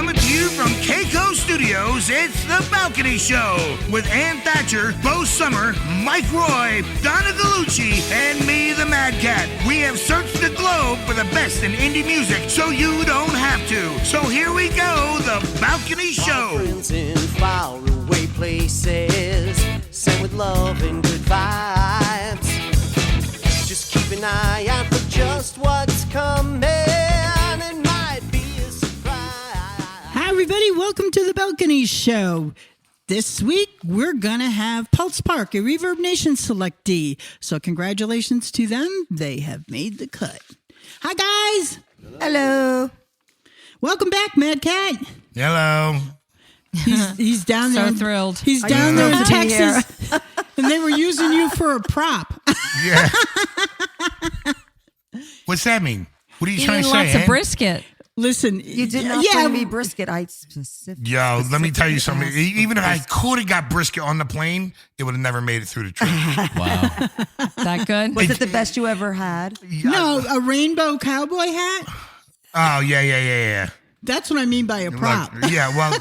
Coming to you from Keiko Studios, it's The Balcony Show with Ann Thatcher, Bo Summer, Mike Roy, Donna Gallucci, and me, the Mad Cat. We have searched the globe for the best in indie music so you don't have to. So here we go, The Balcony Show. Friends in faraway places, sent with love and good vibes. Just keep an eye out for just what's coming. It might be a surprise. Hi, everybody. Welcome to The Balcony Show. This week, we're going to have Pulse Park, a Reverb Nation selectee. So congratulations to them. They have made the cut. Hi, guys. Hello. Welcome back, Mad Cat. Hello. He's down there. So thrilled. He's down there in thrilled to be Texas. And they were using you for a prop. Yeah. What's that mean? What are you trying to Eating say? lots of Ann? brisket. Listen. You did not bring me brisket. I specifically. Yo, let me tell you something. asked Even if for I brisket. could have got brisket on the plane, it would have never made it through the trip. Wow. That good? Was it the best you ever had? No, a rainbow cowboy hat? Oh, yeah. That's what I mean by a prop. Look, yeah, well,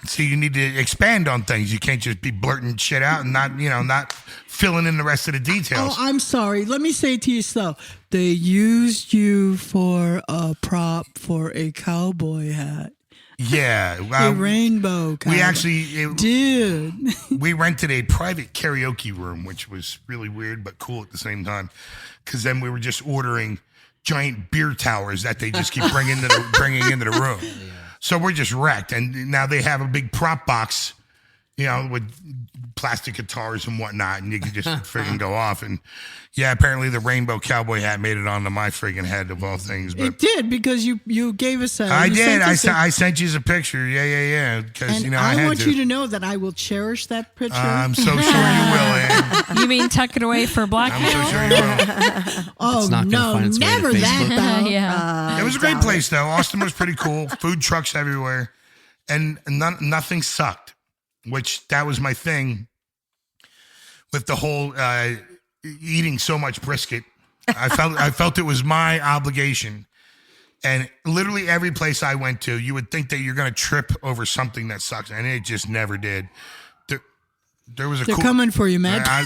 see, you need to expand on things. You can't just be blurting shit out and not filling in the rest of the details. Oh, I'm sorry. Let me say it to you slow. They used you for a prop for a cowboy hat. Yeah, A rainbow cowboy. we actually Dude. we rented a private karaoke room, which was really weird but cool at the same time. Because then we were just ordering giant beer towers that they just keep bringing into the room. So we're just wrecked. And now they have a big prop box, with plastic guitars and whatnot, and you can just friggin' go off. And yeah, apparently the rainbow cowboy hat made it onto my friggin' head of all things. But It did because you gave us a. I you did. sent us I sent you a picture. Yeah. Because and I I had want to. you to know that I will cherish that picture. I'm so sure you will, Ann. You mean tuck it away for I'm blackmail? so sure you will. oh It's not gonna no, find its way to never that. Facebook. Though. Yeah. It was a great place, though. Austin was pretty cool. Food trucks everywhere, and nothing sucked. Which that was my thing with the whole eating so much brisket. I felt it was my obligation, and literally every place I went to, you would think that you're going to trip over something that sucks, and it just never did. There was a They're cool, coming for you, man. I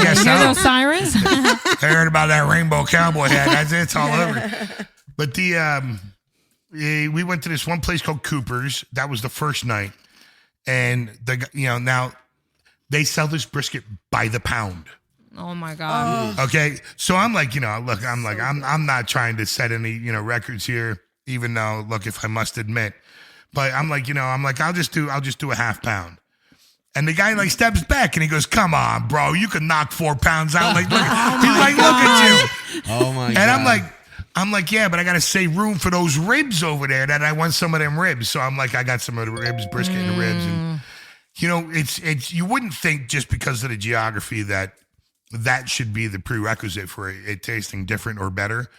guess You hear so. those sirens? I heard about that rainbow cowboy hat. It's all over. But we went to this one place called Cooper's. That was the first night, and now they sell this brisket by the pound. Oh my God. Okay, so I'm like, look, I'm not trying to set any records here, even though, look, if I must admit, but I'm like, I'll just do a half pound. And the guy steps back and he goes, "Come on, bro, you can knock 4 pounds out." Like, look, he's like, "Look at you." Oh my God. And I'm like, yeah, but I got to save room for those ribs over there. That I want some of them ribs. So I'm like, I got some of the ribs, brisket and the ribs, and it's you wouldn't think just because of the geography that should be the prerequisite for it tasting different or better.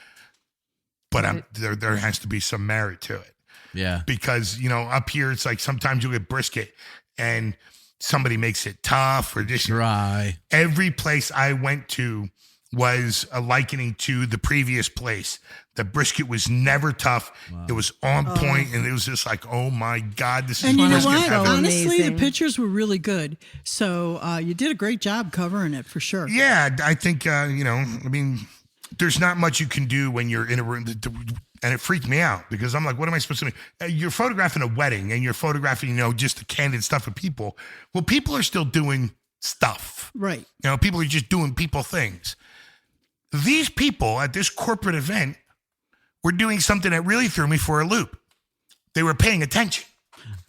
But there has to be some merit to it. Yeah. Because up here it's like sometimes you get brisket and somebody makes it tough or just Dry. Every place I went to was a likening to the previous place. The brisket was never tough. Wow. It was on point, and it was just like, oh my God, this is And you know brisket what? heaven. Honestly, Amazing. the pictures were really good. So you did a great job covering it for sure. Yeah, I think, there's not much you can do when you're in a room. And it freaked me out because I'm like, what am I supposed to do? You're photographing a wedding and you're photographing, just the candid stuff of people. Well, people are still doing stuff. Right. People are just doing people things. These people at this corporate event were doing something that really threw me for a loop. They were paying attention.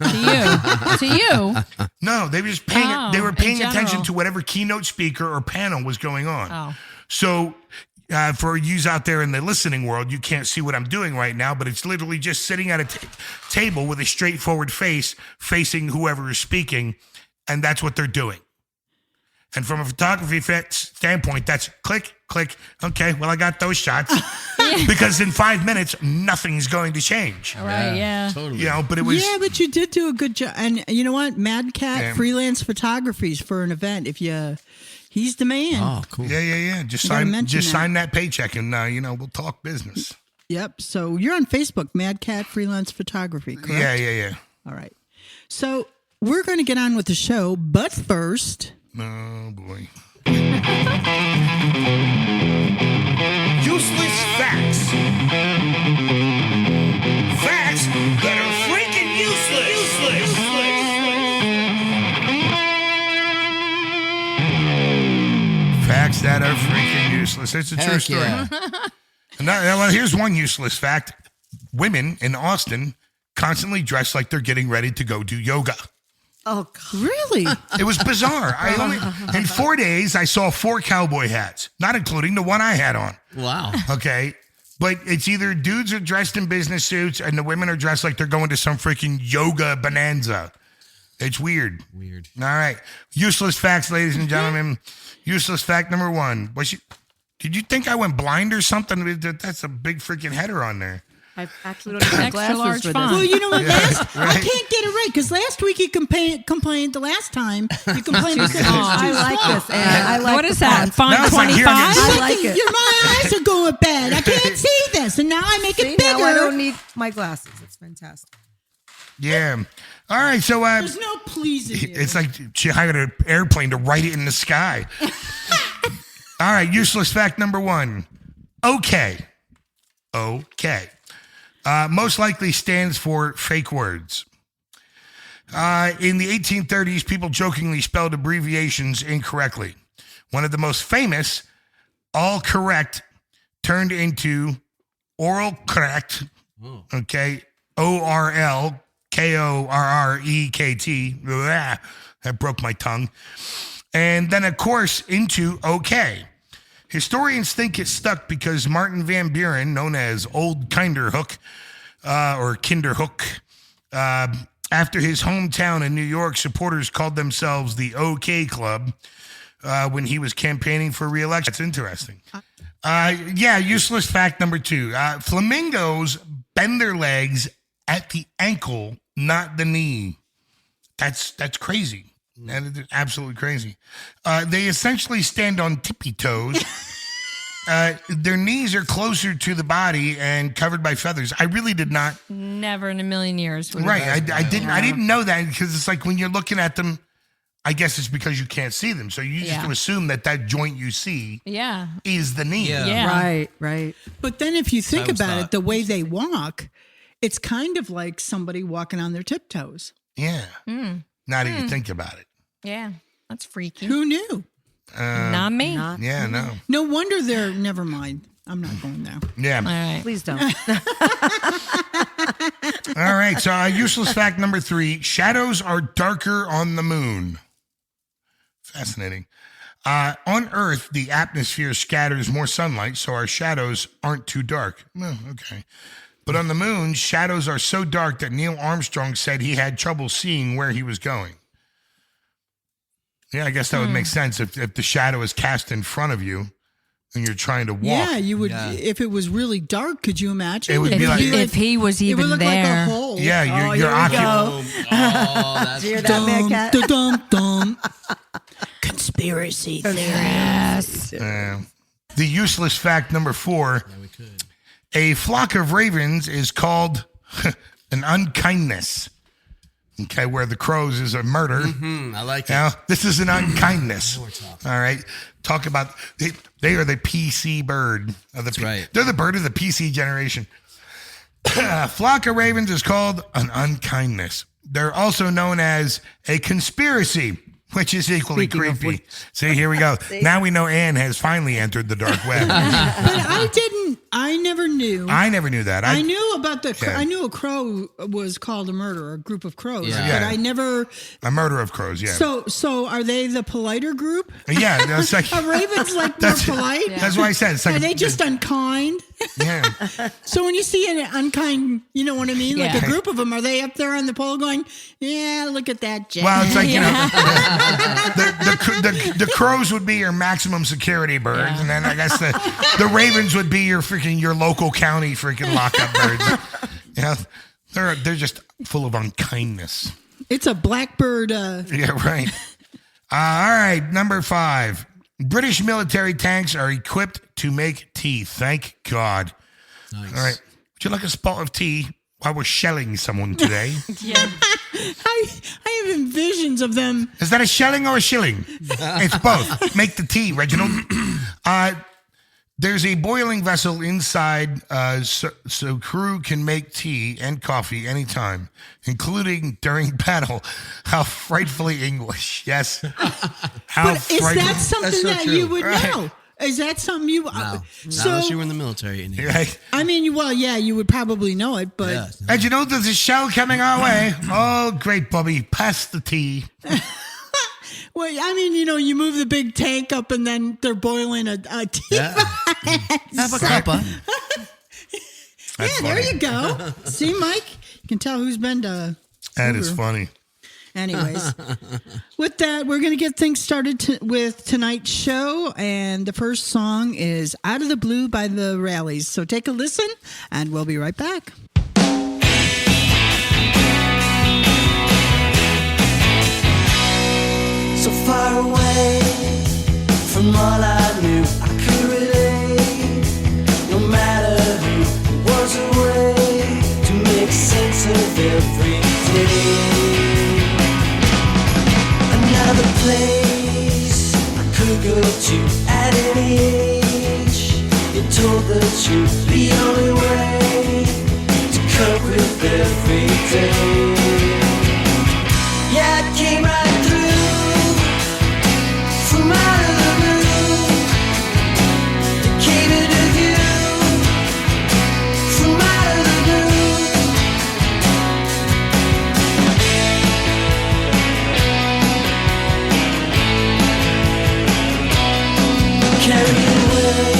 To you? No, they were just paying. Oh, they were in paying general. attention to whatever keynote speaker or panel was going on. Oh. So, for yous out there in the listening world, you can't see what I'm doing right now, but it's literally just sitting at a table with a straightforward face, facing whoever is speaking, and that's what they're doing. And from a photography standpoint, that's click, click. Okay, well, I got those shots. Because in 5 minutes, nothing's going to change. All right, yeah. Totally. But it was... Yeah, but you did do a good job. And you know what? Mad Cat Yeah. freelance photographies for an event. He's the man. Oh, cool. Yeah. Just You gotta sign mention that. sign that paycheck and, we'll talk business. Yep. So you're on Facebook, Mad Cat Freelance Photography, correct? Yeah. All right. So we're going to get on with the show, but first, Oh, boy. Useless facts. Facts that are freaking useless. Facts that are freaking useless. It's a true Heck story. yeah. Well, here's one useless fact. Women in Austin constantly dress like they're getting ready to go do yoga. Oh, God. really? It was bizarre. In 4 days, I saw 4 cowboy hats, not including the one I had on. Wow. Okay. But it's either dudes are dressed in business suits and the women are dressed like they're going to some freaking yoga bonanza. It's weird. Weird. All right. Useless facts, ladies and gentlemen. Useless fact number 1. Did you think I went blind or something? That's a big freaking header on there. I actually don't have Extra large glasses for font. Well, this. you know what? I right. can't get it right because last week you complained. The last time you complained. because it was small. too I like small. this, Ann. I like what the is that? font. Font Now it's like hearing 25? it. I like it. My eyes are going bad. I can't see this, and now I make See, it bigger. now I don't need my glasses. It's fantastic. Yeah. All right. So There's no pleasing you. it's like she hired an airplane to write it in the sky. All right. Useless fact number 1. Okay. Most likely stands for fake words. In the 1830s, people jokingly spelled abbreviations incorrectly. One of the most famous, all correct, turned into oral correct. Okay. ORLKORREKT. Blah. That broke my tongue. And then, of course, into okay. Historians think it stuck because Martin Van Buren, known as Old Kinderhook, or Kinderhook, after his hometown in New York, supporters called themselves the OK Club when he was campaigning for re-election. That's interesting. Useless fact number 2. Flamingos bend their legs at the ankle, not the knee. That's crazy. That is absolutely crazy. They essentially stand on tippy toes. Their knees are closer to the body and covered by feathers. I really did not. Never in a million years. would Right. have- I didn't know that because it's like when you're looking at them, I guess it's because you can't see them. So you just Yeah. assume that joint you see Yeah. is the knee. Yeah. Yeah. Right. But then if you think I always about it, thought. the way they walk, it's kind of like somebody walking on their tiptoes. Yeah. Now that you think about it. Yeah. That's freaky. Who knew? Not me. Not. Yeah, no. No wonder they're. Never mind. I'm not going there. Yeah. All right. Please don't. All right. So, useless fact number 3: shadows are darker on the moon. Fascinating. On Earth, the atmosphere scatters more sunlight, so our shadows aren't too dark. Well, okay. But on the moon, shadows are so dark that Neil Armstrong said he had trouble seeing where he was going. Yeah, I guess that would make sense if the shadow is cast in front of you and you're trying to walk. Yeah, you would. Yeah. If it was really dark, could you imagine? It would be like- If he was it would even look like a there. hole. Yeah, Oh, your here we go. Oh, that's Did you hear that, Mad Cat? Dum, dum. Conspiracy theory. Yes. The useless fact number 4: we could. a flock of ravens is called an unkindness. Okay, where the crows is a murder. I like it. Now, this is an unkindness. All right. Talk about they are the PC bird. Of the right. They're the bird of the PC generation. A flock of ravens is called an unkindness. They're also known as a conspiracy, which is equally Speaking of creepy. See, here we go. Now we know Anne has finally entered the dark web. But I didn't. I never knew. I never knew that. I knew about the. Yeah. I knew a crow was called a murder, a group of crows. Yeah. But Yeah. I never. A murder of crows, yeah. So are they the politer group? Yeah, that's like, Are ravens like more That's- polite? that's what I said. It's like, Are they just unkind? yeah. So when you see an unkind, you know what I mean? Like Yeah. a group of them, are they up there on the pole going, yeah, look at that, Jack? Well, it's like, you know, the crows would be your maximum security birds, Yeah. and then I guess the ravens would be your local county freaking lockup birds. You know, they're just full of unkindness. It's a blackbird. Yeah, right. All right, number 5. British military tanks are equipped to make teeth. Thank God. Nice. All right. Would you like a spot of tea while we're shelling someone today? Yeah. I have visions of them. Is that a shelling or a shilling? It's both. Make the tea, Reginald. There's a boiling vessel inside, so crew can make tea and coffee anytime, including during battle. How frightfully English. Yes. How But is that something That's so that true. you would Right. know? Is that something you? No, not So unless you were in the military. In here. Right. I mean, well, yeah, you would probably know it, but Yeah. Reginald, there's a shell coming our way. Oh, great, Bobby. Pass the tea. well, I mean, you move the big tank up, and then they're boiling a tea. Yeah. Have a cuppa. That's Yeah, there funny. you go. See, Mike, you can tell who's been to. That is funny. Anyways, with that, we're going to get things started with tonight's show. And the first song is Out of the Blue by the Rallies. So take a listen, and we'll be right back. So far away from all I knew, I could relate. No matter who was away to make sense of every day. Another place I could go to at any age. You told the truth, the only way to cope with every day. Yeah, it came right through from out of the blue. It came into view from out of the blue. Carried away,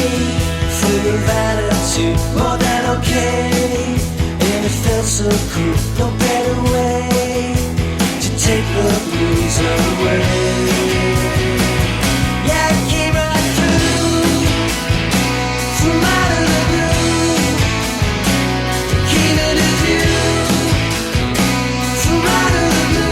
full of attitude, more than okay. And it felt so cool, no better way to take the blues away. Yeah, it came right through from out of the blue. It came into view from out of the blue.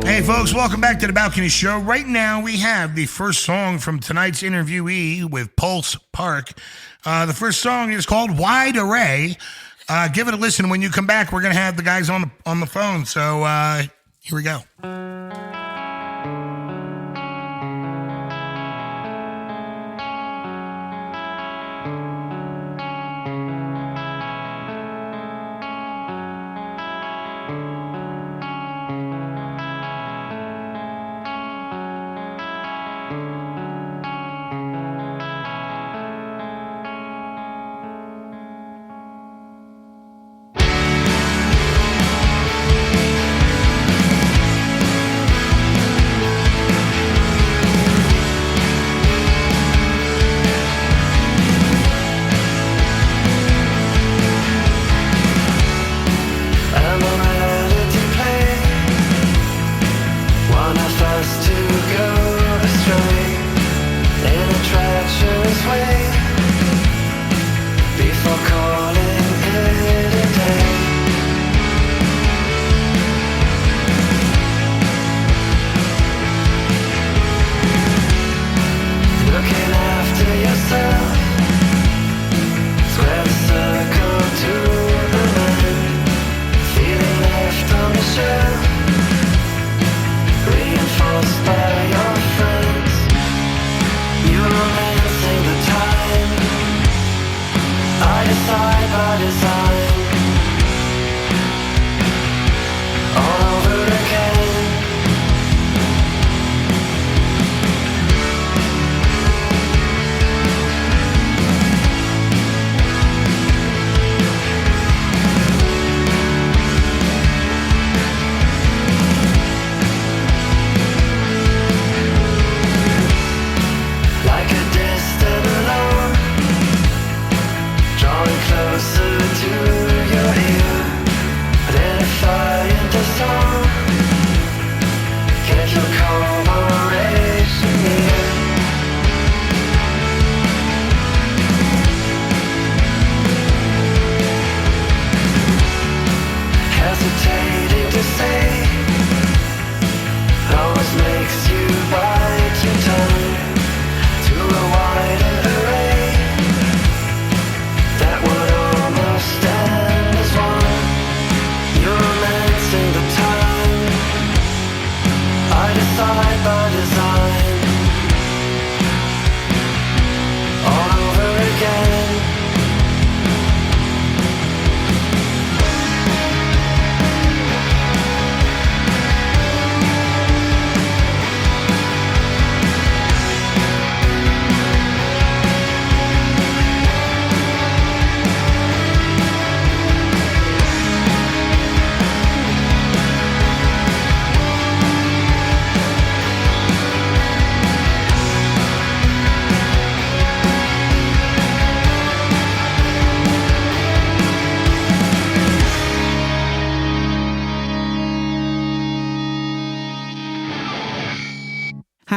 Hey, folks, welcome back to the Balcony Show. Right now, we have the first song from tonight's interviewee with Pulse Park. The first song is called Wide Array. Give it a listen. When you come back, we're going to have the guys on the phone. So here we go.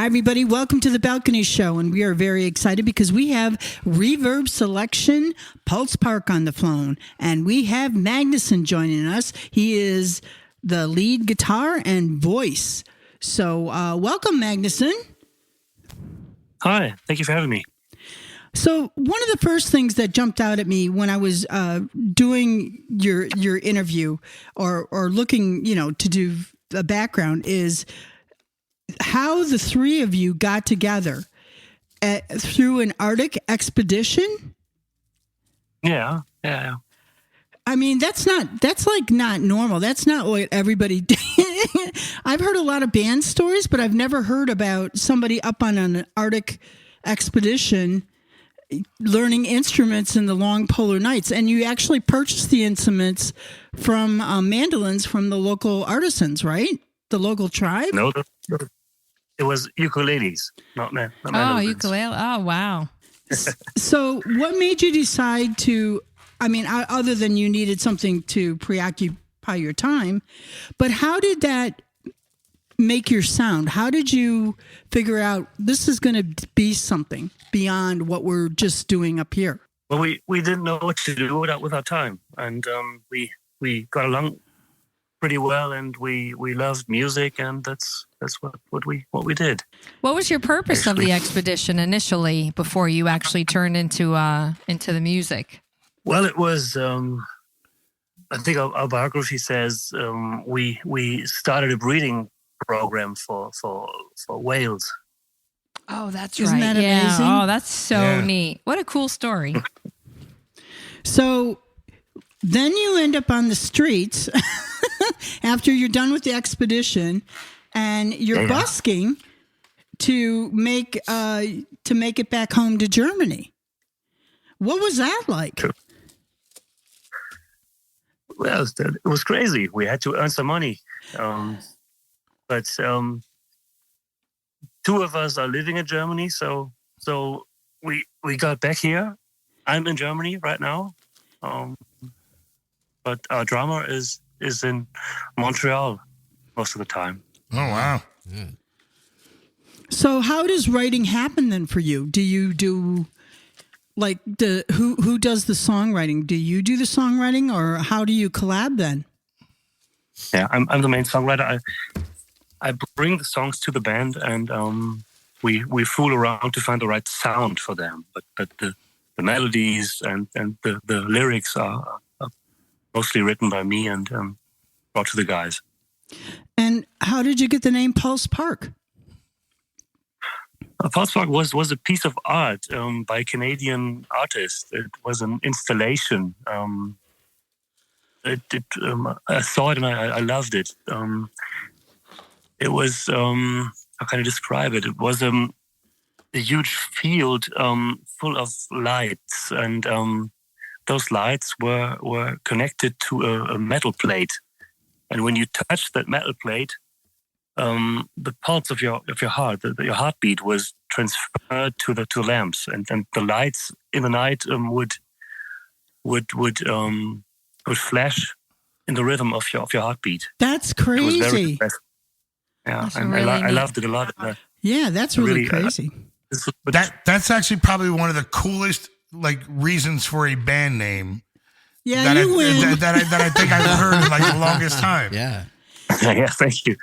Hi, everybody. Welcome to the Balcony Show. And we are very excited because we have Reverb Selection Pulse Park on the phone. And we have Magnuson joining us. He is the lead guitar and voice. So welcome, Magnuson. Hi, thank you for having me. So one of the first things that jumped out at me when I was doing your interview or looking, to do the background is how the three of you got together through an Arctic expedition. Yeah. I mean, that's like not normal. That's not what everybody did. I've heard a lot of band stories, but I've never heard about somebody up on an Arctic expedition learning instruments in the long polar nights. And you actually purchased the instruments from mandolins from the local artisans, right? The local tribe? No, it was ukuleles, not Oh, mandolins. ukulele. Oh, wow. So what made you decide to, other than you needed something to preoccupy your time, but how did that make your sound? How did you figure out this is going to be something beyond what we're just doing up here? Well, we didn't know what to do with our time, and we got along pretty well, and we loved music, and that's what we did. What was your purpose of the expedition initially before you actually turned into the music? Well, it was. I think our biography says we started a breeding program for whales. Oh, that's Isn't right. that amazing? Oh, that's so Yeah. neat. What a cool story. So then you end up on the streets after you're done with the expedition, and you're busking to make it back home to Germany. What was that like? Well, it was crazy. We had to earn some money, but two of us are living in Germany, so we got back here. I'm in Germany right now, but our drummer is in Montreal most of the time. Oh, wow. So how does writing happen then for you? Do you do like who does the songwriting? Do you do the songwriting, or how do you collab then? Yeah, I'm the main songwriter. I bring the songs to the band, and we fool around to find the right sound for them. But the melodies and the lyrics are mostly written by me and brought to the guys. And how did you get the name Pulse Park? Pulse Park was a piece of art by a Canadian artist. It was an installation. I saw it and I loved it. It was, how can I describe it? It was a huge field full of lights, and those lights were connected to a metal plate. And when you touch that metal plate, the pulse of your heart, your heartbeat, was transferred to the lamps, and the lights in the night would flash in the rhythm of your heartbeat. That's It was very crazy. impressive. Yeah, That's and really I neat. loved it a lot. Yeah, that's really Really, crazy. But That's actually probably one of the coolest reasons for a band name Yeah, that you win. that I think I've heard in the longest time. Yeah. yeah, thank you.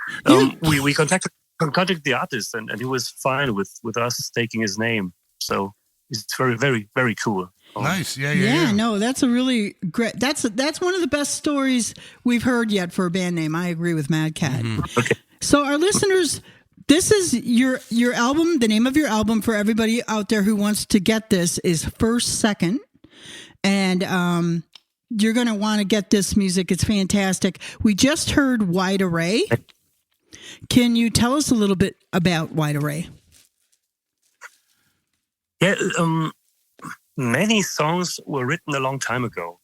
We contacted the artist, and he was fine with us taking his name. So it's very, very, very cool. Nice. Yeah, no, that's a really great. That's one of the best stories we've heard yet for a band name. I agree with Mad Cat. Okay. So our listeners, this is your album. The name of your album for everybody out there who wants to get this is First Second, and you're going to want to get this music. It's fantastic. We just heard Wide Array. Can you tell us a little bit about Wide Array? Yeah, many songs were written a long time ago.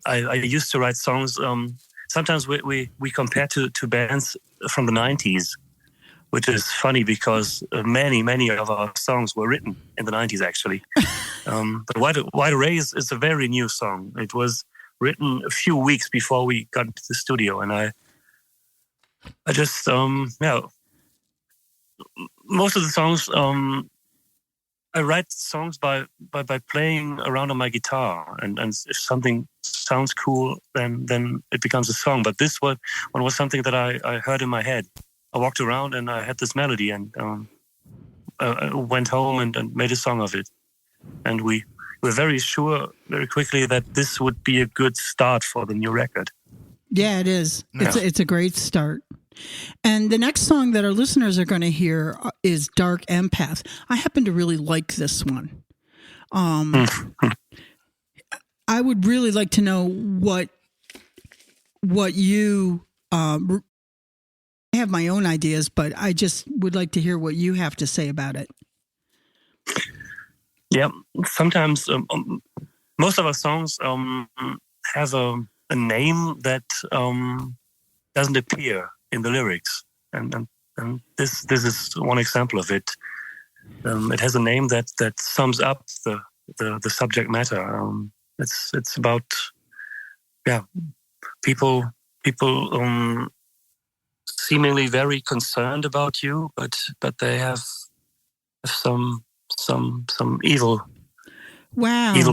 I used to write songs. Sometimes we compare to bands from the 90s, which is funny because many of our songs were written in the 90s, actually. But Wide Array is a very new song. It was written a few weeks before we got into the studio, and I just most of the songs, I write songs by playing around on my guitar, and if something sounds cool, then it becomes a song. But this one was something that I heard in my head. I walked around and I had this melody, and I went home and made a song of it. And we were very sure very quickly that this would be a good start for the new record. Yeah, it is. Yeah. It's a great start. And the next song that our listeners are going to hear is Dark Empath. I happen to really like this one. I would really like to know what you I have my own ideas, but I just would like to hear what you have to say about it. Yeah, sometimes most of our songs have a name that doesn't appear in the lyrics, and this is one example of it. It has a name that sums up the subject matter. It's about people seemingly very concerned about you, but they have some evil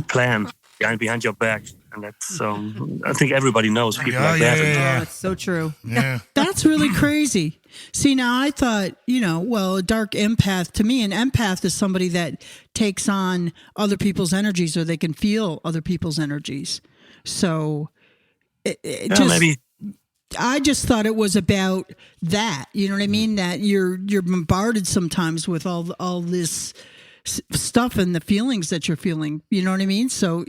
plan behind your back, and that's I think everybody knows people like that. Oh, it's so true. Yeah. That's really crazy. See, now I thought, a dark empath, to me, an empath is somebody that takes on other people's energies, or they can feel other people's energies. So Maybe. I just thought it was about that. You know what I mean? That you're bombarded sometimes with all this stuff and the feelings that you're feeling. You know what I mean? So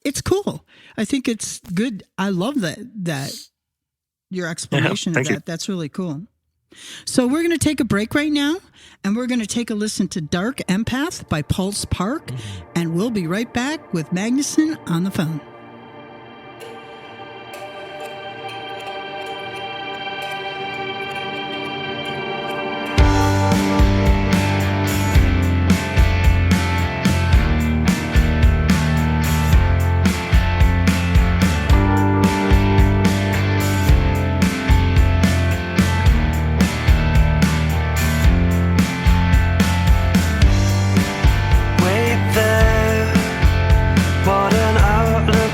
it's cool. I think it's good. I love that your explanation of that. You. That's really cool. So we're going to take a break right now, and we're going to take a listen to Dark Empath by Pulse Park, and we'll be right back with Magnuson on the phone. Wait there, what an outlook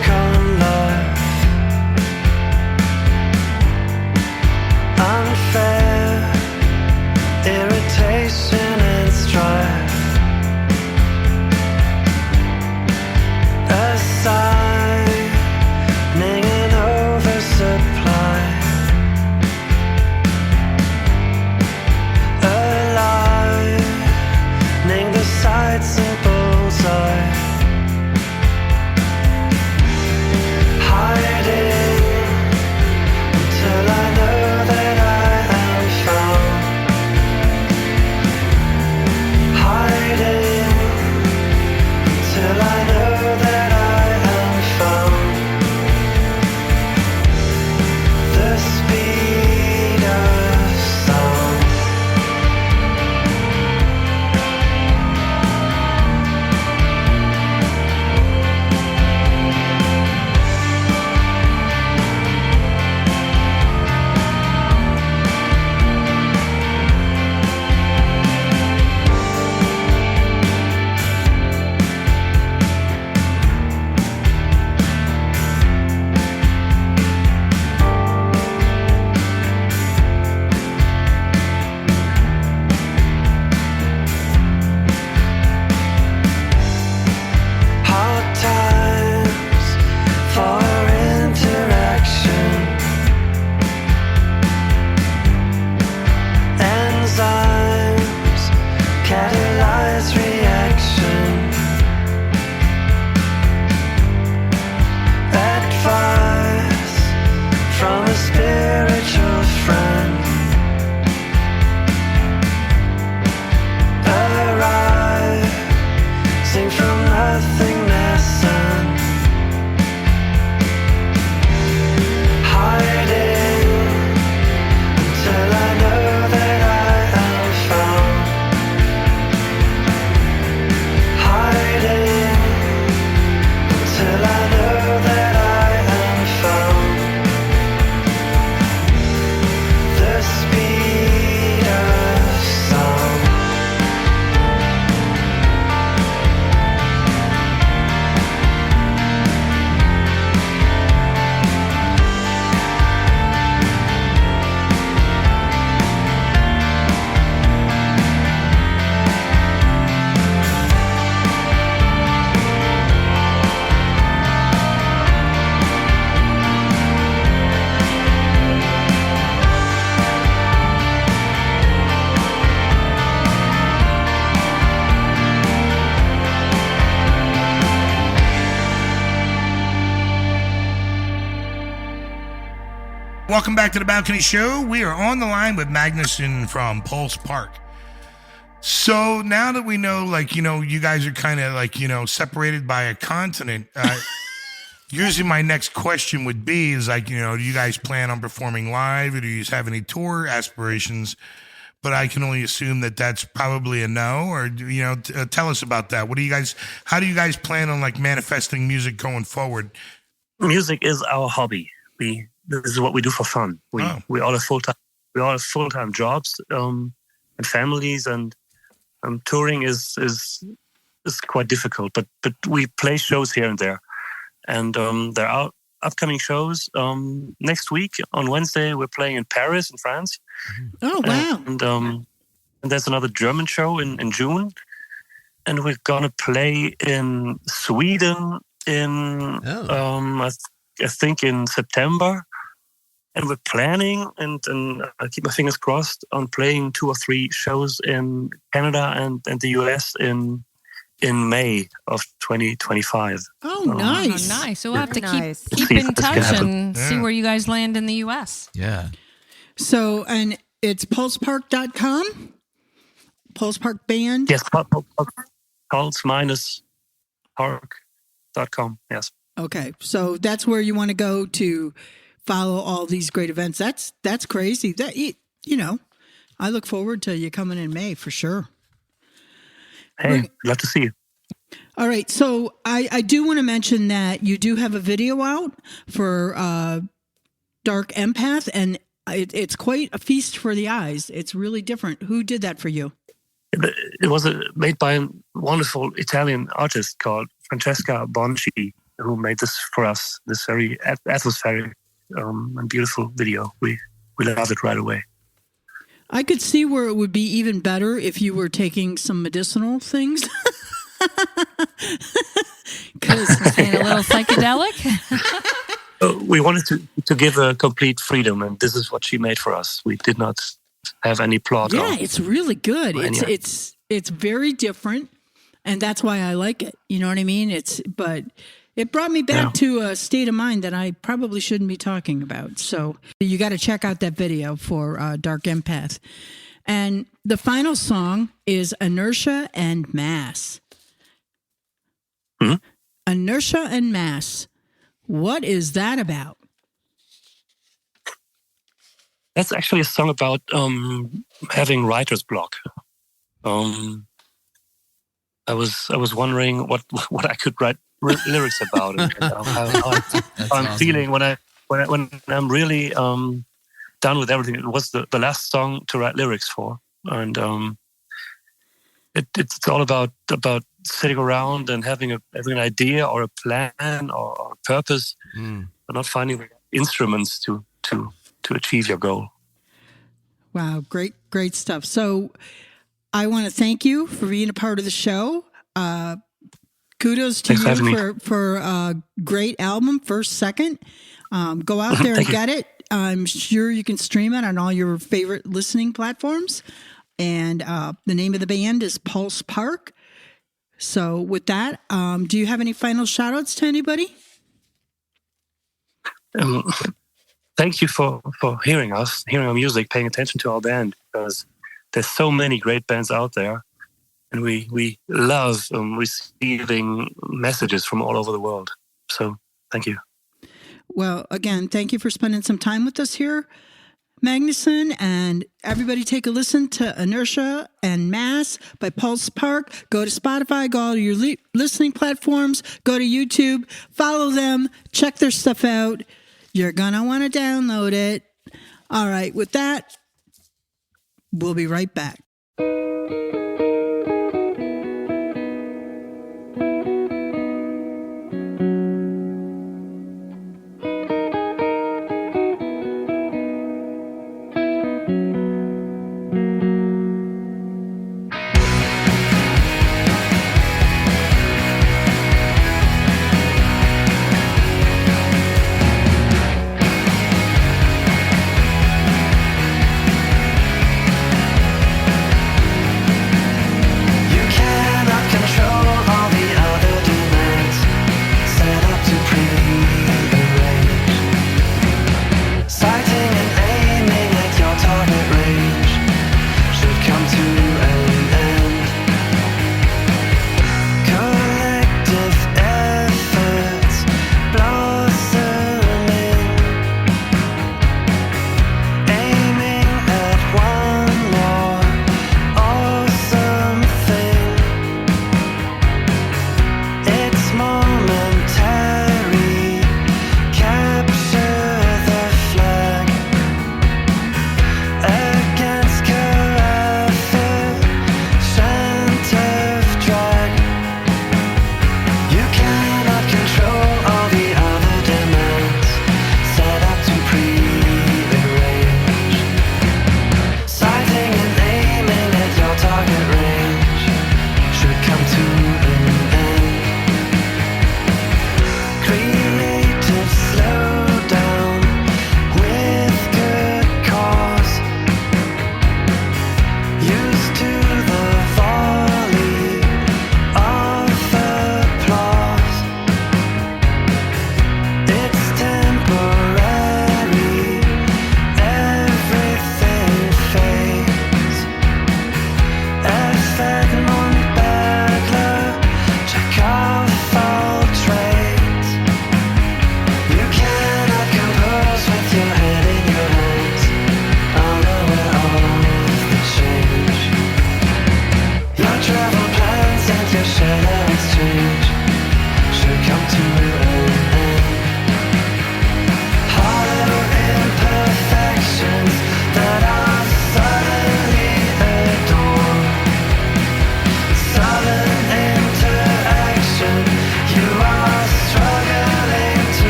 Welcome back to the Balcony Show. We are on the line with Magnuson from Pulse Park. So now that we know, like, you know, you guys are kind of like, you know, separated by a continent, usually my next question would be is like, you know, do you guys plan on performing live or do you have any tour aspirations? But I can only assume that that's probably a no, or, you know, tell us about that. How do you guys plan on like manifesting music going forward? Music is our hobby. This is what we do for fun. We all have full-time jobs and families, and touring is quite difficult. But we play shows here and there, and there are upcoming shows. Next week on Wednesday, we're playing in Paris, in France. Oh wow! And there's another German show in June, and we're gonna play in Sweden I think in September. And we're planning, and I keep my fingers crossed, on playing 2 or 3 shows in Canada and the US in May of 2025. Oh, nice. Oh, nice. So we'll have to Nice. keep in touch and see where you guys land in the U.S. Yeah. So, and it's pulsepark.com? Pulse Park Band? Yes, pulse-park.com. Yes. Okay. So that's where you want to go to follow all these great events. That's crazy. That, you know, I look forward to you coming in May for sure. Hey, love to see you. All right. So I do want to mention that you do have a video out for Dark Empath, and it's quite a feast for the eyes. It's really different. Who did that for you? It was made by a wonderful Italian artist called Francesca Bonci, who made this for us, this very atmospheric and beautiful video. We love it right away. I could see where it would be even better if you were taking some medicinal things. And a little psychedelic. We wanted to give her complete freedom, and this is what she made for us. We did not have any plot. Yeah, it's really good. It's very different, and that's why I like it. You know what I mean? But it brought me back to a state of mind that I probably shouldn't be talking about. So you got to check out that video for Dark Empath. And the final song is Inertia and Mass. Hmm? Inertia and Mass. What is that about? That's actually a song about having writer's block. I was wondering what I could write lyrics about it. And how I'm awesome. feeling when I'm really done with everything. It was the last song to write lyrics for, and it's all about sitting around and having an idea or a plan or a purpose, but not finding the instruments to achieve your goal. Wow, great stuff. So I want to thank you for being a part of the show. Kudos to Thanks for you having for a great album, First Second. Go out there and Thank you. get it. I'm sure you can stream it on all your favorite listening platforms. And the name of the band is Pulse Park. So with that, do you have any final shout outs to anybody? Thank you for hearing us, hearing our music, paying attention to our band, because there's so many great bands out there, and we love receiving messages from all over the world. So thank you. Well, again, thank you for spending some time with us here, Magnuson, and everybody take a listen to Inertia and Mass by Pulse Park. Go to Spotify, go to your listening platforms, go to YouTube, follow them, check their stuff out. You're going to want to download it. All right, with that, we'll be right back.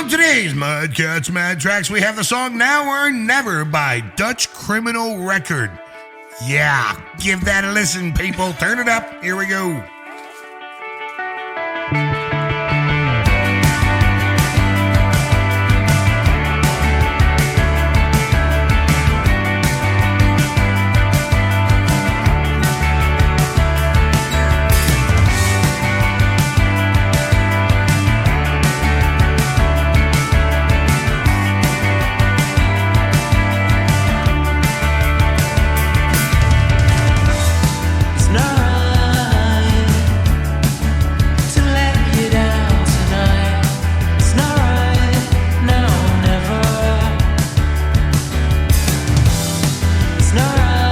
On today's Mud Cuts Mad Tracks, we have the song Now or Never by Dutch Criminal Record. Yeah, give that a listen, people. Turn it up. Here we go. It's not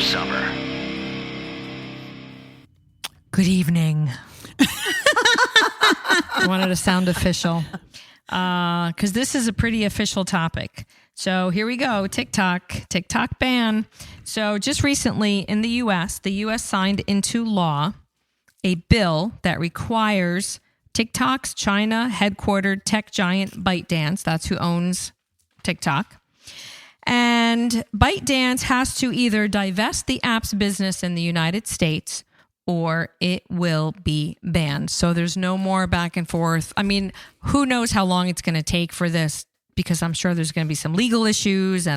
Summer. Good evening. I wanted to sound official because this is a pretty official topic. So here we go. TikTok ban. So just recently in the U.S., the U.S. signed into law a bill that requires TikTok's China headquartered tech giant ByteDance, that's who owns TikTok. And ByteDance has to either divest the app's business in the United States or it will be banned. So there's no more back and forth. I mean, who knows how long it's going to take for this, because I'm sure there's going to be some legal issues.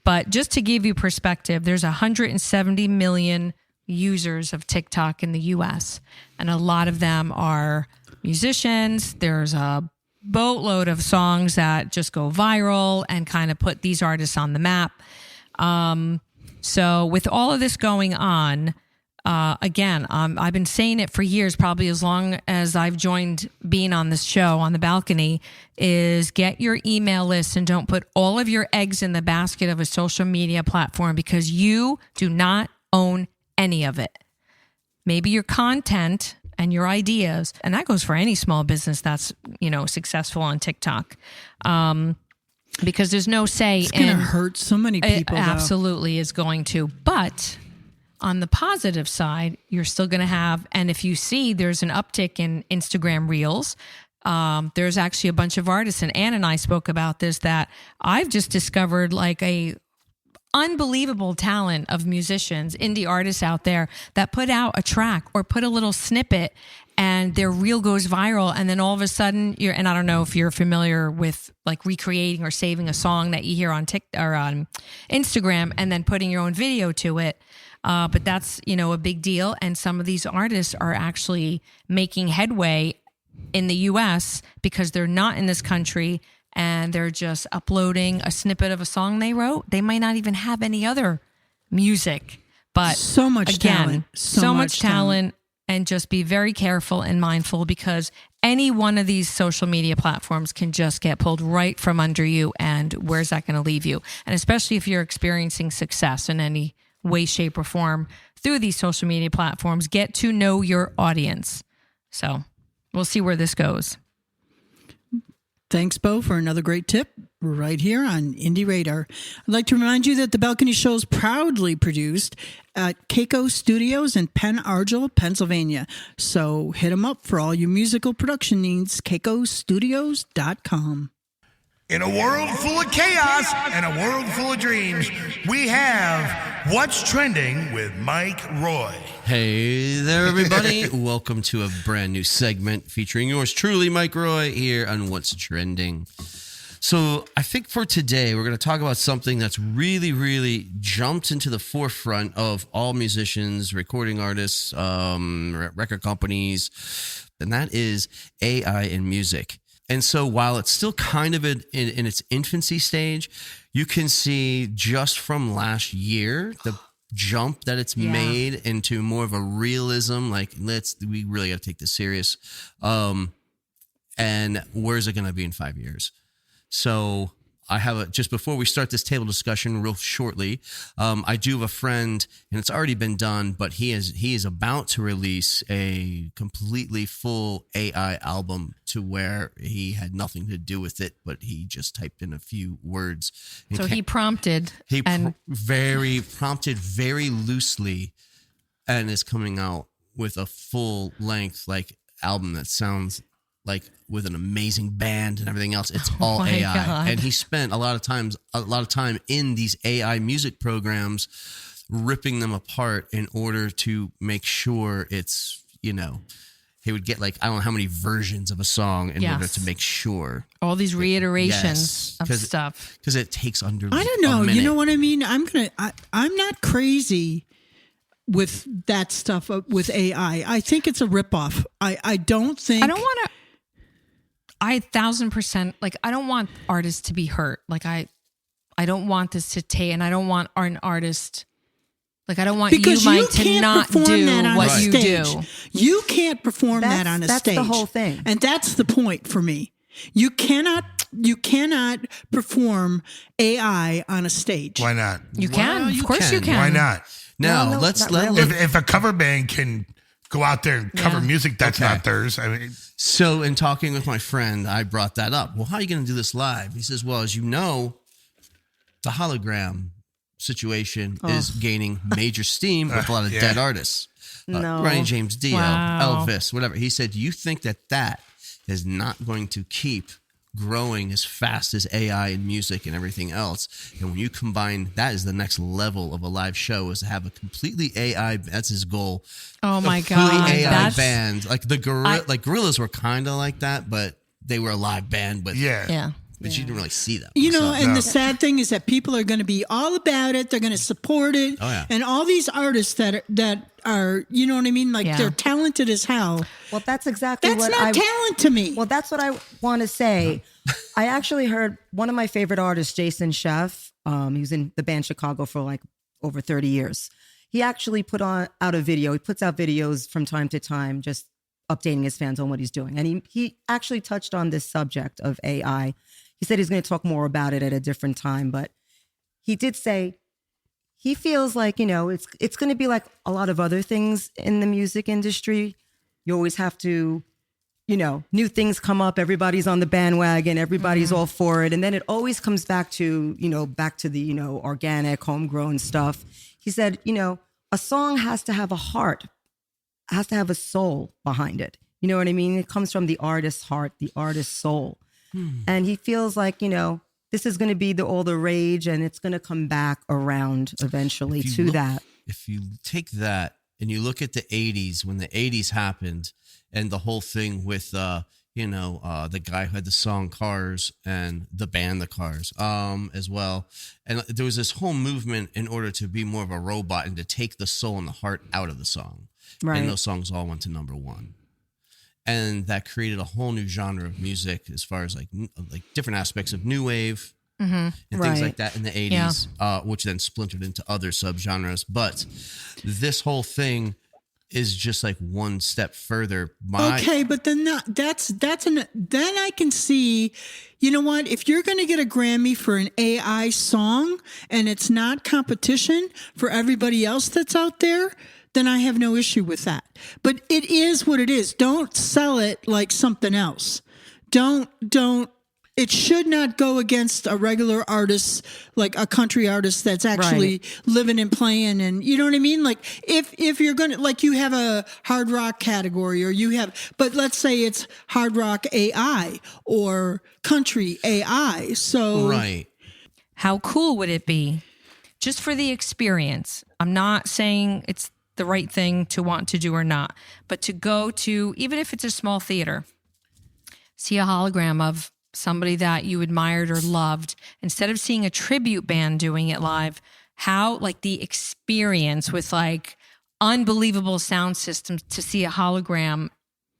But just to give you perspective, there's 170 million users of TikTok in the US, and a lot of them are musicians. There's a boatload of songs that just go viral and kind of put these artists on the map. So with all of this going on, again, I've been saying it for years, probably as long as I've joined being on this show on the balcony, is get your email list and don't put all of your eggs in the basket of a social media platform, because you do not own any of it. Maybe your content and your ideas, and that goes for any small business that's, successful on TikTok. Because there's no say it's going to hurt so many people. It absolutely is going to. But on the positive side, you're still going to have, and if you see there's an uptick in Instagram Reels, there's actually a bunch of artists, and Ann and I spoke about this, that I've just discovered like a unbelievable talent of musicians, indie artists out there that put out a track or put a little snippet and their reel goes viral. And then all of a sudden and I don't know if you're familiar with like recreating or saving a song that you hear on TikTok or on Instagram and then putting your own video to it. But that's, a big deal. And some of these artists are actually making headway in the US because they're not in this country and they're just uploading a snippet of a song they wrote. They might not even have any other music, but So much talent. So much talent. And just be very careful and mindful because any one of these social media platforms can just get pulled right from under you. And where's that going to leave you? And especially if you're experiencing success in any way, shape, or form through these social media platforms, get to know your audience. So we'll see where this goes. Thanks, Bo, for another great tip right here on Indie Radar. I'd like to remind you that the Balcony Show is proudly produced at Keiko Studios in Penn Argyl, Pennsylvania. So hit them up for all your musical production needs, keikostudios.com. In a world full of chaos and a world full of dreams, we have What's Trending with Mike Roy. Hey there, everybody. Welcome to a brand new segment featuring yours truly, Mike Roy, here on What's Trending. So I think for today, we're going to talk about something that's really, really jumped into the forefront of all musicians, recording artists, record companies, and that is AI in music. And so while it's still kind of in its infancy stage, you can see just from last year, the jump that it's made into more of a realism, like we really got to take this serious. And where's it going to be in 5 years? So I have just before we start this table discussion real shortly, I do have a friend, and it's already been done, but he is about to release a completely full AI album to where he had nothing to do with it, but he just typed in a few words. So he prompted. Prompted very loosely, and is coming out with a full length album that sounds like with an amazing band and everything else. It's all AI. God. And he spent a lot of time in these AI music programs, ripping them apart in order to make sure it's, he would get I don't know how many versions of a song in order to make sure. All these reiterations of stuff. Because it takes under I don't know. a minute. You know what I mean? I'm not crazy with that stuff with AI. I think it's a ripoff. I don't think. I don't want to. 1,000%. I don't want artists to be hurt. I don't want this to take, and I don't want an artist. I don't want because you, Mike, to not do what you do. You can't perform that on a stage. That's the whole thing. And that's the point for me. You cannot perform AI on a stage. Why not? You can. you Of course can. you can. Why not? Now, No, let's not let really. If a cover band can go out there and cover music that's Okay. not theirs, I mean, So in talking with my friend, I brought that up. Well, how are you going to do this live? He says, well, as you know, the hologram situation is gaining major steam with a lot of dead artists. No. Ronnie James Dio, Wow. Elvis, whatever. He said, do you think that is not going to keep growing as fast as AI and music and everything else? And when you combine, that is the next level of a live show, is to have a completely AI, that's his goal. Oh my A fully God. AI That's band. Like Gorillaz were kind of like that, but they were a live band, but yeah. but you didn't really see them. And the sad thing is that people are going to be all about it. They're going to support it. Oh, yeah. And all these artists that are, you know what I mean? They're talented as hell. Well, that's exactly That's what not talent to me. Well, that's what I want to say. I actually heard one of my favorite artists, Jason Sheff. He was in the band Chicago for over 30 years. He actually put out a video. He puts out videos from time to time, just updating his fans on what he's doing. And he actually touched on this subject of AI. He said he's going to talk more about it at a different time, but he did say he feels like, it's going to be like a lot of other things in the music industry. You always have to, new things come up. Everybody's on the bandwagon. Everybody's all for it. And then it always comes back to the, organic, homegrown stuff. He said, a song has to have a heart, has to have a soul behind it. You know what I mean? It comes from the artist's heart, the artist's soul. And he feels like, this is going to be all the rage, and it's going to come back around eventually If you to look- that. If you take that and you look at the 80s, when the 80s happened and the whole thing with, the guy who had the song Cars and the band The Cars as well. And there was this whole movement in order to be more of a robot and to take the soul and the heart out of the song. Right. And those songs all went to number one. And that created a whole new genre of music as far as like different aspects of new wave and things Right. like that in the 80s, which then splintered into other subgenres. But this whole thing is just like one step further. Okay, but then then I can see, you know what? If you're going to get a Grammy for an AI song and it's not competition for everybody else that's out there, then I have no issue with that. But it is what it is. Don't sell it like something else. Don't. It should not go against a regular artist, like a country artist that's actually living and playing, and you know what I mean? Like if you're gonna, like, you have a hard rock category, or you have, but let's say it's hard rock AI or country AI. So Right. How cool would it be just for the experience? I'm not saying it's the right thing to want to do or not, but to go to, even if it's a small theater, see a hologram of somebody that you admired or loved, instead of seeing a tribute band doing it live, how, like, the experience with like unbelievable sound systems to see a hologram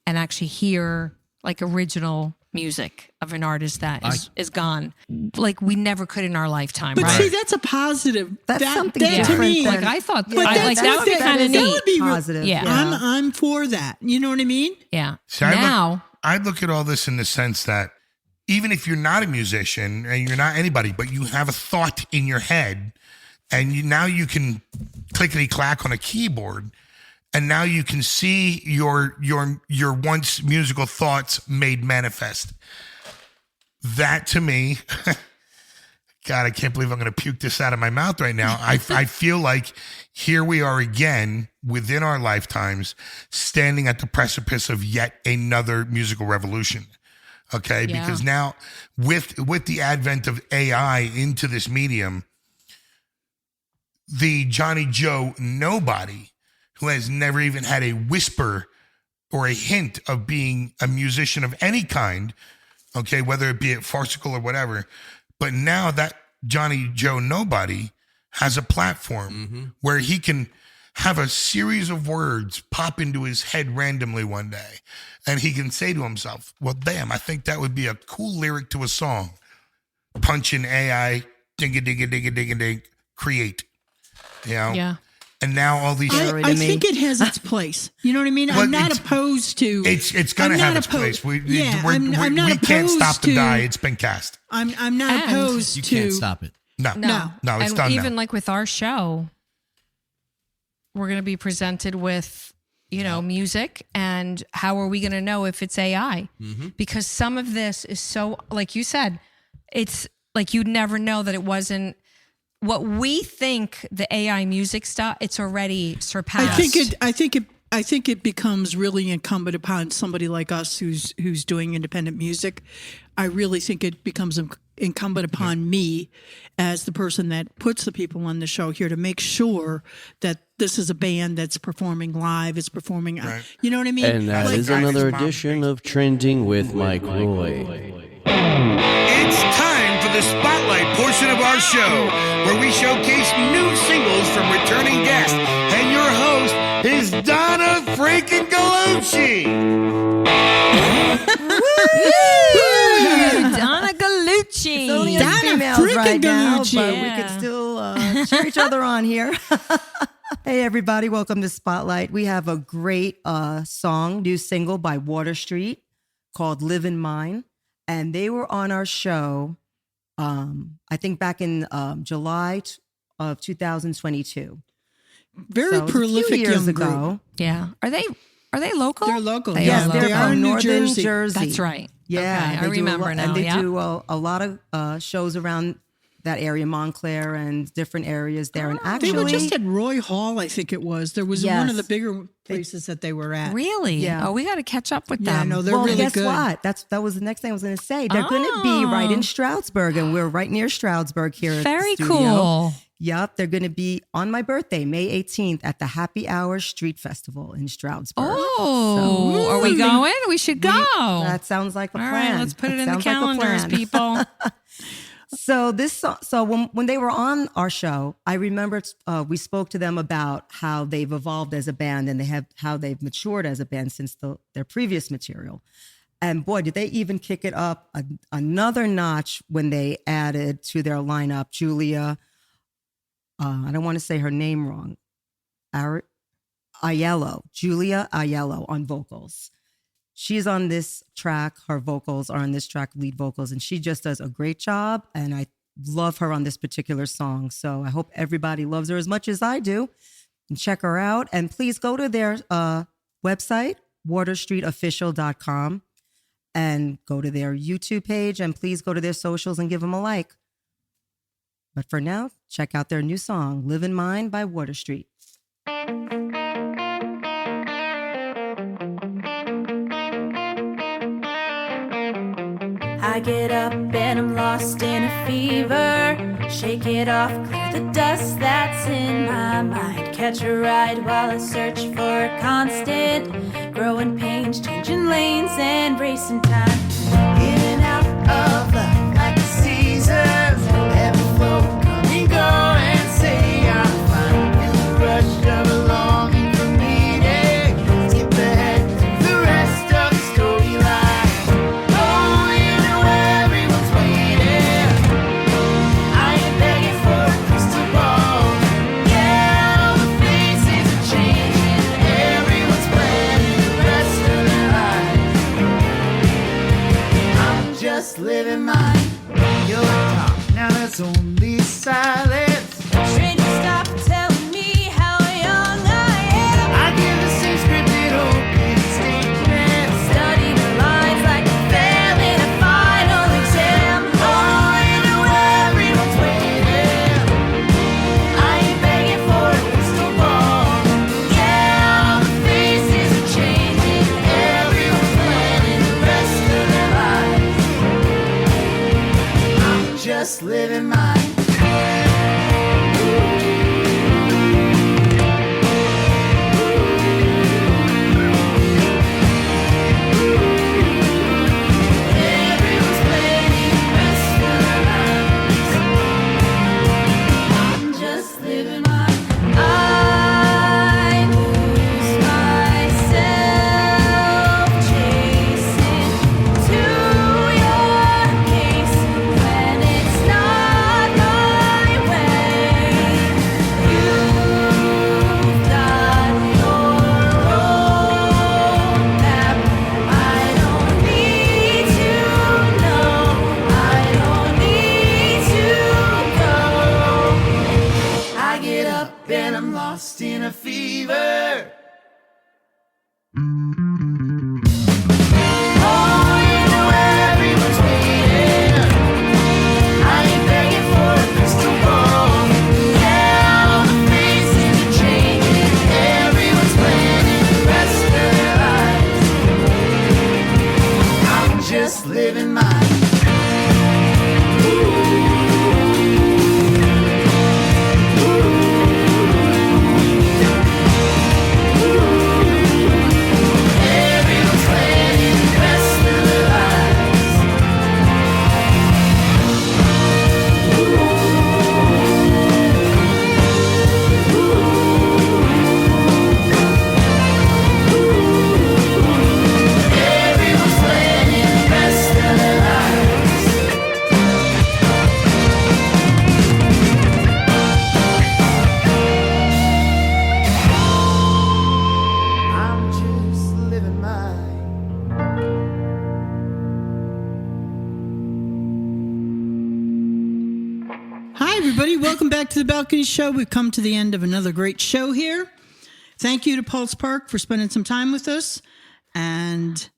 and actually hear like original music of an artist that is gone, like we never could in our lifetime. But right? see, that's a positive. That's that, something that to different me. than- Like I thought, But like that would be kind of that neat. would be Positive. Yeah. I'm for that. You know what I mean? Yeah. See, I look at all this in the sense that even if you're not a musician and you're not anybody, but you have a thought in your head, and now you can clickety clack on a keyboard, and now you can see your once musical thoughts made manifest. That to me, God, I can't believe I'm going to puke this out of my mouth right now. I feel like here we are again within our lifetimes, standing at the precipice of yet another musical revolution. Okay, Yeah. because now with the advent of AI into this medium, the Johnny Joe nobody who has never even had a whisper or a hint of being a musician of any kind, okay, whether it be it farcical or whatever, but now that Johnny Joe nobody has a platform where he can have a series of words pop into his head randomly one day, and he can say to himself, well, damn, I think that would be a cool lyric to a song. Punch in AI, ding-a-ding-a-ding-a-ding-a-ding, create. You know? Yeah. And now all these... I think it has its place. You know what I mean? Well, I'm not it's- opposed to. It's going to I'm have not its place. opposed- We I'm not can't stop opposed the to- die. It's been cast. I'm not And opposed You to. can't stop it. No, No. it's and done even now. like with our show, we're going to be presented with, music, and how are we going to know if it's AI? Because some of this is so, like you said, it's like you'd never know that it wasn't what we think the AI music stuff. It's already surpassed. I think it becomes really incumbent upon somebody like us who's doing independent music. I really think it becomes incumbent upon me as the person that puts the people on the show here to make sure that this is a band that's performing live. It's performing, you know what I mean? And that is Like- another edition of Trending with Mike Roy. It's time for the spotlight portion of our show, where we showcase new singles from returning guests. And your host is Donna freaking Gallucci. Donna Gallucci. It's only us Donna females freaking right now, Gallucci. but we Yeah. could still cheer each other on here. Hey, everybody. Welcome to Spotlight. We have a great new single by Water Street called Live in Mine. And they were on our show, I think back in July of 2022. Very So it was a few prolific years young ago. group. Yeah. Are they local? They're local. They yeah, are They're they are from in New Northern Jersey. Jersey. That's right. Yeah, Okay, I they do remember now. And they Yeah. do a lot of shows around that area, Montclair and different areas there. And They actually, were just at Roy Hall, I think it was. There was one Yes. of the bigger places that they were at. Really? Yeah. Oh, we got to catch up with Yeah, them. no, they're well, really guess good. what? That was the next thing I was going to say. They're going to be right in Stroudsburg, and we're right near Stroudsburg here. At Very the studio. cool. Yep, they're going to be on my birthday, May 18th, at the Happy Hour Street Festival in Stroudsburg. Oh, are we going? We should go. That sounds like a All plan. right, let's put it That in the sounds like a calendars, plan. people. So when they were on our show, I remember we spoke to them about how they've evolved as a band and how they've matured as a band since their previous material. And boy, did they even kick it up another notch when they added to their lineup Julia. I don't want to say her name wrong. Julia Aiello on vocals. She's on this track. Her vocals are on this track, lead vocals, and she just does a great job. And I love her on this particular song. So I hope everybody loves her as much as I do. And check her out. And please go to their website, waterstreetofficial.com, and go to their YouTube page. And please go to their socials and give them a like. But for now, check out their new song, Live in Mine by Water Street. I get up and I'm lost in a fever. Shake it off, clear the dust that's in my mind. Catch a ride while I search for a constant. Growing pains, changing lanes and racing time. In and out of life like the seasons. Ebb and flow, come and go and say I'm fine. In the rush of a longing for meaning. Skip ahead to the rest of the storyline. Oh, you know everyone's waiting. I ain't begging for a crystal ball. Yeah, all the faces are changing. Everyone's planning the rest of their lives. I'm just living mine. Your talk, now there's only silence. Strangers stop telling me how young I am. I give the same scripted open statement. Study the lines like a fail in a final exam. Oh, you know everyone's waiting. I ain't begging for a crystal ball. Yeah, all the faces are changing. Everyone's planning the rest of their lives. I'm just living mine. Everyone's planning the rest of their lives. I'm just living mine. I lose myself chasing to your case when it's not my way. You've got your own map. I don't need to know. I don't need to go. I get up and I'm lost in a fever. Oh, you know everyone's waiting. I ain't begging for a crystal ball. Yeah, all the faces are changing. Everyone's planning the rest of their lives. I'm just living mine. Everyone's planning the rest of their lives. Everyone's planning the rest of their lives. I'm just living mine. Hi, everybody. Welcome back to the Balcony Show. We've come to the end of another great show here. Thank you to Pulse Park for spending some time with us. And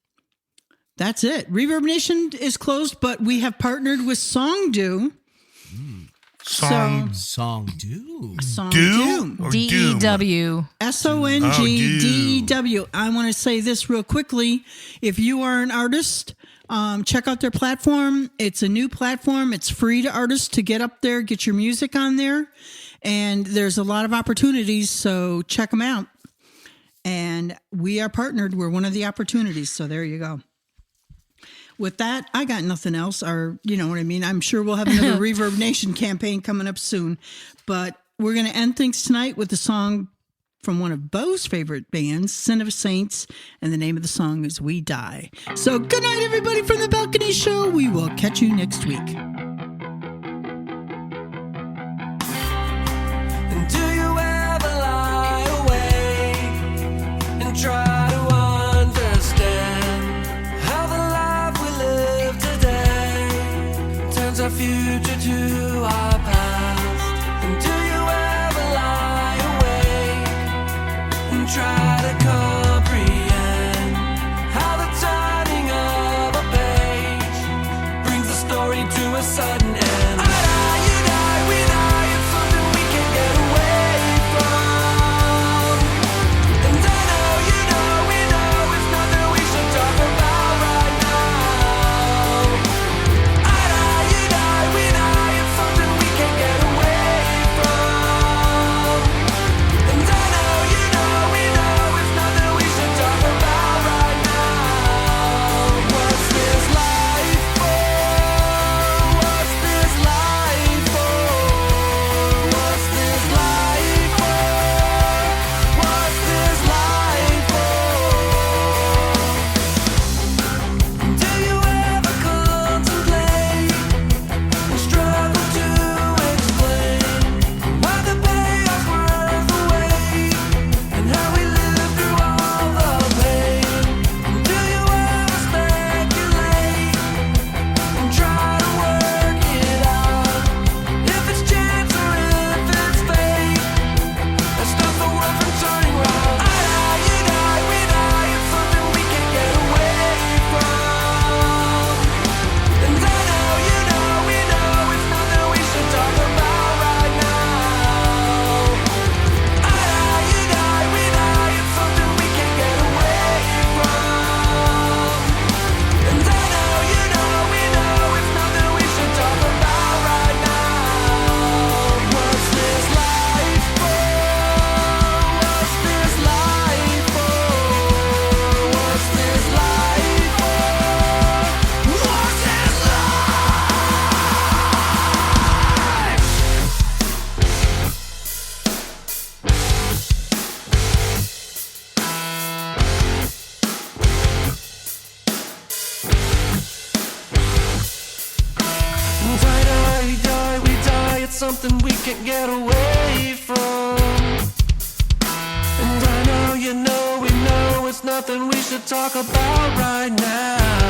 that's it. Reverb Nation is closed, but we have partnered with Songdo Song Song Doom. Song Doom or Doom? DEW. SONGDEW. I want to say this real quickly. If you are an artist, check out their platform. It's a new platform. It's free to artists to get up there, get your music on there. And there's a lot of opportunities, so check them out. And we are partnered. We're one of the opportunities. So there you go. With that, I got nothing else. Or, you know what I mean? I'm sure we'll have another Reverb Nation campaign coming up soon. But we're going to end things tonight with a song from one of Bo's favorite bands, Sin of Saints. And the name of the song is We Die. So good night, everybody, from the Balcony Show. We will catch you next week. Do you ever lie awake and try to understand how the life we live today turns our future to our past? And do you ever lie awake and try to comprehend how the turning of a page brings the story to a sudden end? Something we can't get away from. And I know you know we know it's nothing we should talk about right now.